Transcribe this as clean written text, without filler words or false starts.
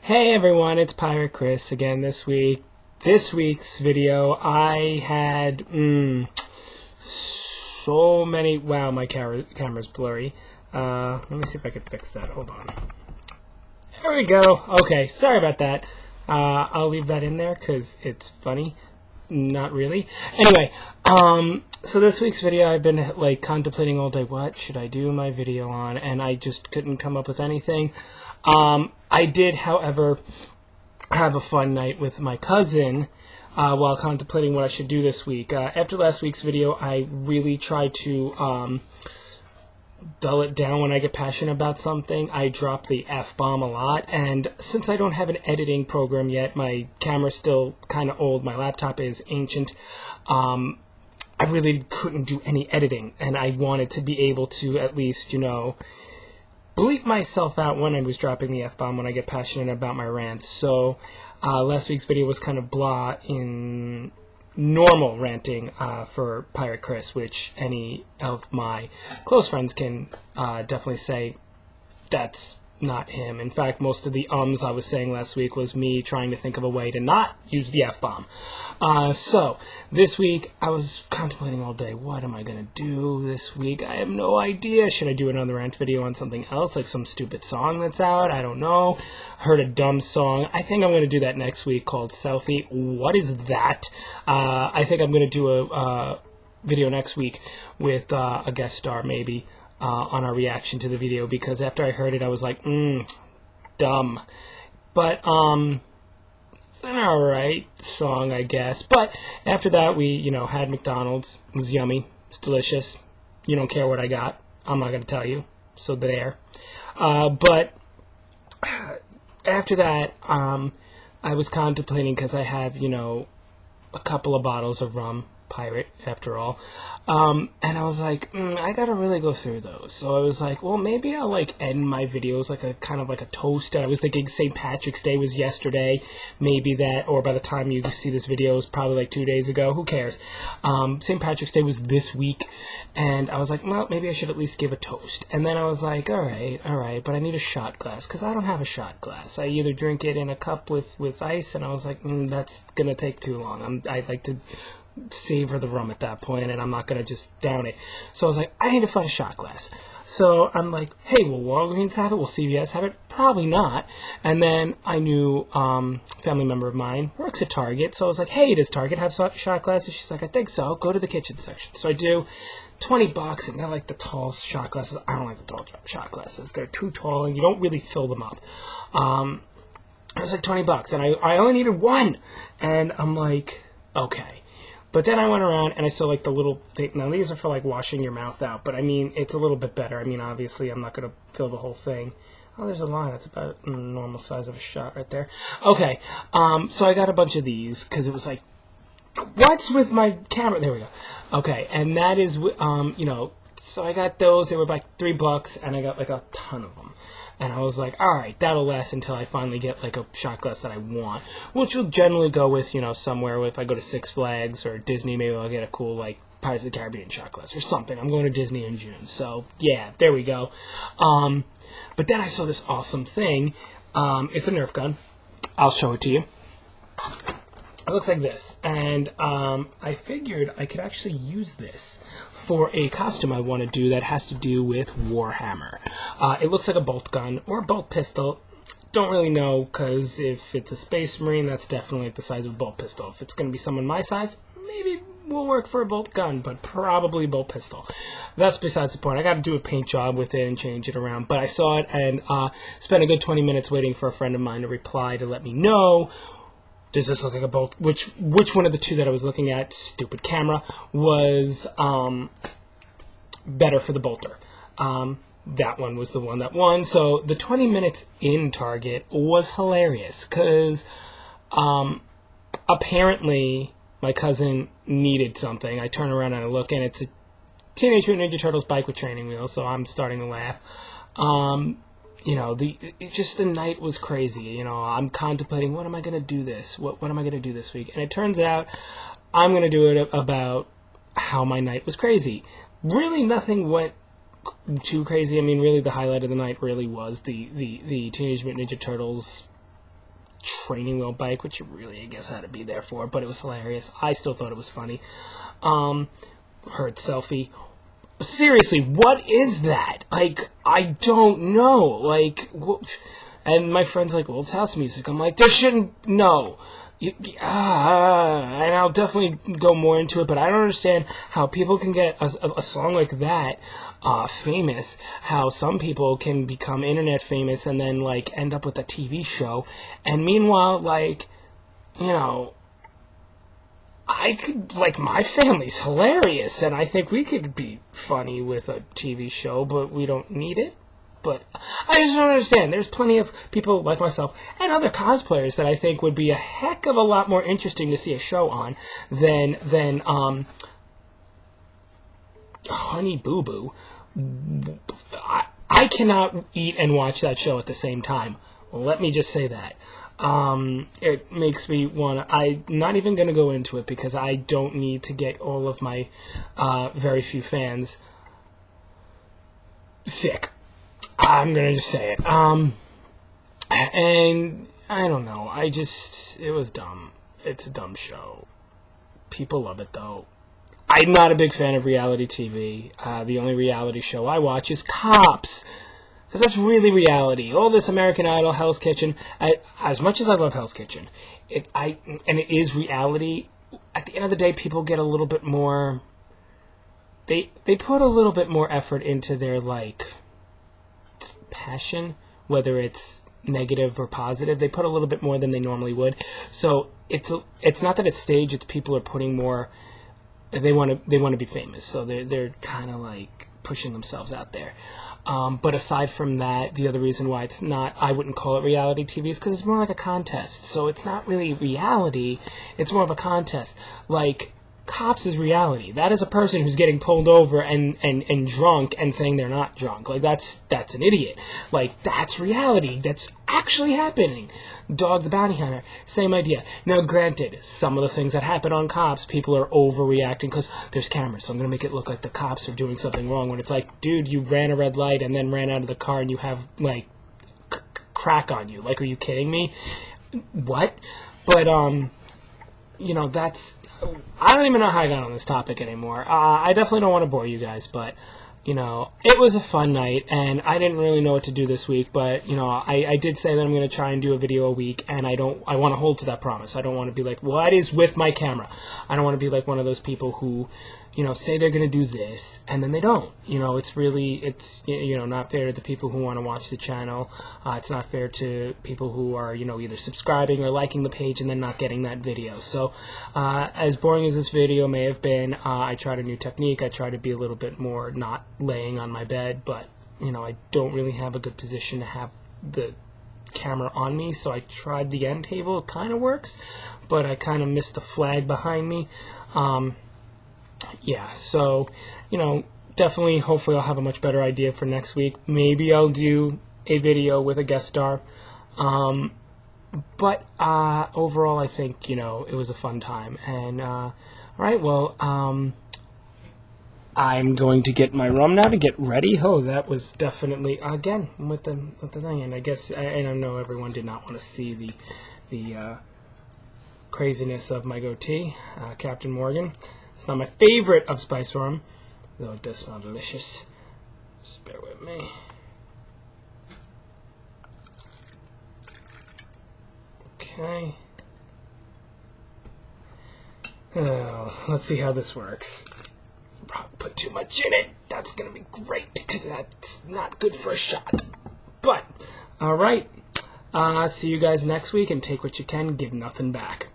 Hey everyone, it's Pirate Chris again this week. This week's video, I had so many. Wow, my camera's blurry. Let me see if I can fix that. Hold on. There we go. Okay, sorry about that. I'll leave that in there because it's funny. Not really. Anyway, so this week's video, I've been contemplating all day. What should I do my video on? And I just couldn't come up with anything. I did, however, have a fun night with my cousin while contemplating what I should do this week. After last week's video, I really tried to dull it down when I get passionate about something. I drop the F-bomb a lot, and since I don't have an editing program yet, my camera's still kind of old, my laptop is ancient, I really couldn't do any editing, and I wanted to be able to at least, bleep myself out when I was dropping the F-bomb when I get passionate about my rants. So last week's video was kind of blah in normal ranting for Pirate Chris, which any of my close friends can definitely say that's not him. In fact, most of the ums I was saying last week was me trying to think of a way to not use the F-bomb. So this week I was contemplating all day, what am I going to do this week? I have no idea. Should I do another rant video on something else, like some stupid song that's out? I don't know. Heard a dumb song. I think I'm going to do that next week called Selfie. What is that? I think I'm going to do a video next week with a guest star maybe. On our reaction to the video, because after I heard it I was like, dumb. But it's an alright song, I guess. But after that we, had McDonald's. It was yummy. It's delicious. You don't care what I got. I'm not going to tell you. So there. But after that, I was contemplating, because I have, a couple of bottles of rum. Pirate, after all. And I was like, I gotta really go through those. So I was like, well, maybe I'll end my videos like a kind of like a toast. And I was thinking St. Patrick's Day was yesterday. Maybe that, or by the time you see this video, it's probably 2 days ago. Who cares? St. Patrick's Day was this week. And I was like, well, maybe I should at least give a toast. And then I was like, all right, but I need a shot glass, because I don't have a shot glass. I either drink it in a cup with ice, and I was like, that's gonna take too long. I like to savor the rum at that point, and I'm not going to just down it. So I was like, I need to find a shot glass. So I'm like, hey, will Walgreens have it? Will CVS have it? Probably not. And then I knew family member of mine works at Target, so I was like, hey, does Target have shot glasses? She's like, I think so. Go to the kitchen section. So I do. $20, and they're like the tall shot glasses. I don't like the tall shot glasses. They're too tall, and you don't really fill them up. It was like $20, and I only needed one. And I'm like, okay. But then I went around and I saw the little thing. Now these are for washing your mouth out, but I mean it's a little bit better. I mean obviously I'm not going to fill the whole thing. Oh, there's a line. That's about the normal size of a shot right there. Okay, so I got a bunch of these because it was like, what's with my camera? There we go. Okay, and that is so I got those. They were like $3, and I got a ton of them. And I was like, all right, that'll last until I finally get a shot glass that I want, which will generally go with, somewhere. If I go to Six Flags or Disney, maybe I'll get a cool, Pirates of the Caribbean shot glass or something. I'm going to Disney in June. So, yeah, there we go. But then I saw this awesome thing. It's a Nerf gun. I'll show it to you. It looks like this, and I figured I could actually use this for a costume I want to do that has to do with Warhammer. It looks like a bolt gun or a bolt pistol. Don't really know, because if it's a Space Marine, that's definitely the size of a bolt pistol. If it's going to be someone my size, maybe will work for a bolt gun, but probably a bolt pistol. That's besides the point. I got to do a paint job with it and change it around. But I saw it and spent a good 20 minutes waiting for a friend of mine to reply to let me know, does this look like a bolt? Which one of the two that I was looking at, stupid camera, was better for the bolter? That one was the one that won. So the 20 minutes in Target was hilarious, because apparently my cousin needed something. I turn around and I look, and it's a Teenage Mutant Ninja Turtles bike with training wheels, so I'm starting to laugh. The night was crazy. I'm contemplating, what am I going to do this? What am I going to do this week? And it turns out I'm going to do it about how my night was crazy. Really, nothing went too crazy. I mean, really, the highlight of the night really was the Teenage Mutant Ninja Turtles training wheel bike, which you really, I guess, had to be there for, but it was hilarious. I still thought it was funny. Herd selfie. Seriously, what is that? Like, I don't know. Like, and my friend's like, well, it's house music. I'm like, there shouldn't, no. And I'll definitely go more into it, but I don't understand how people can get a song like that famous, how some people can become internet famous and then, like, end up with a TV show, and meanwhile, like, you know, I could, like, my family's hilarious, and I think we could be funny with a TV show, but we don't need it. But I just don't understand. There's plenty of people like myself and other cosplayers that I think would be a heck of a lot more interesting to see a show on than Honey Boo Boo. I cannot eat and watch that show at the same time. Let me just say that. It makes me want to... I'm not even going to go into it because I don't need to get all of my very few fans sick. I'm going to just say it. And I don't know. It was dumb. It's a dumb show. People love it, though. I'm not a big fan of reality TV. The only reality show I watch is Cops. Because that's really reality. All this American Idol, Hell's Kitchen. As much as I love Hell's Kitchen, and it is reality, at the end of the day, people get a little bit more... They put a little bit more effort into their, like... passion, whether it's negative or positive. They put a little bit more than they normally would. So it's not that it's staged, it's people are putting more. They want to be famous, so they're kind of like pushing themselves out there. But aside from that, the other reason why it's not, I wouldn't call it reality TV, is because it's more like a contest. So it's not really reality, it's more of a contest. Like, Cops is reality. That is a person who's getting pulled over and drunk and saying they're not drunk. Like, that's an idiot. Like, that's reality. That's actually happening. Dog the Bounty Hunter, same idea. Now, granted, some of the things that happen on Cops, people are overreacting because there's cameras, so I'm going to make it look like the cops are doing something wrong, when it's like, dude, you ran a red light and then ran out of the car and you have, like, crack on you. Like, are you kidding me? What? But, you know, that's... I don't even know how I got on this topic anymore. I definitely don't want to bore you guys, but, you know, it was a fun night, and I didn't really know what to do this week, but, you know, I did say that I'm going to try and do a video a week, and I want to hold to that promise. I don't want to be like, what is with my camera? I don't want to be like one of those people who, you know, say they're going to do this, and then they don't. You know, it's you know, not fair to the people who want to watch the channel. It's not fair to people who are, you know, either subscribing or liking the page and then not getting that video. So, as boring as this video may have been, I tried a new technique. I tried to be a little bit more not laying on my bed, but, you know, I don't really have a good position to have the camera on me, so I tried the end table. It kind of works, but I kind of missed the flag behind me. Yeah, so, you know, definitely, hopefully I'll have a much better idea for next week. Maybe I'll do a video with a guest star. But overall, I think, you know, it was a fun time. And, alright, well, I'm going to get my rum now to get ready. Oh, that was definitely, again, with the thing. And I guess, and I know everyone did not want to see the craziness of my goatee, Captain Morgan. It's not my favorite of spice rum, though it does smell delicious. Just bear with me. Okay. Oh, let's see how this works. Probably put too much in it. That's going to be great, because that's not good for a shot. But, alright. See you guys next week, and take what you can, give nothing back.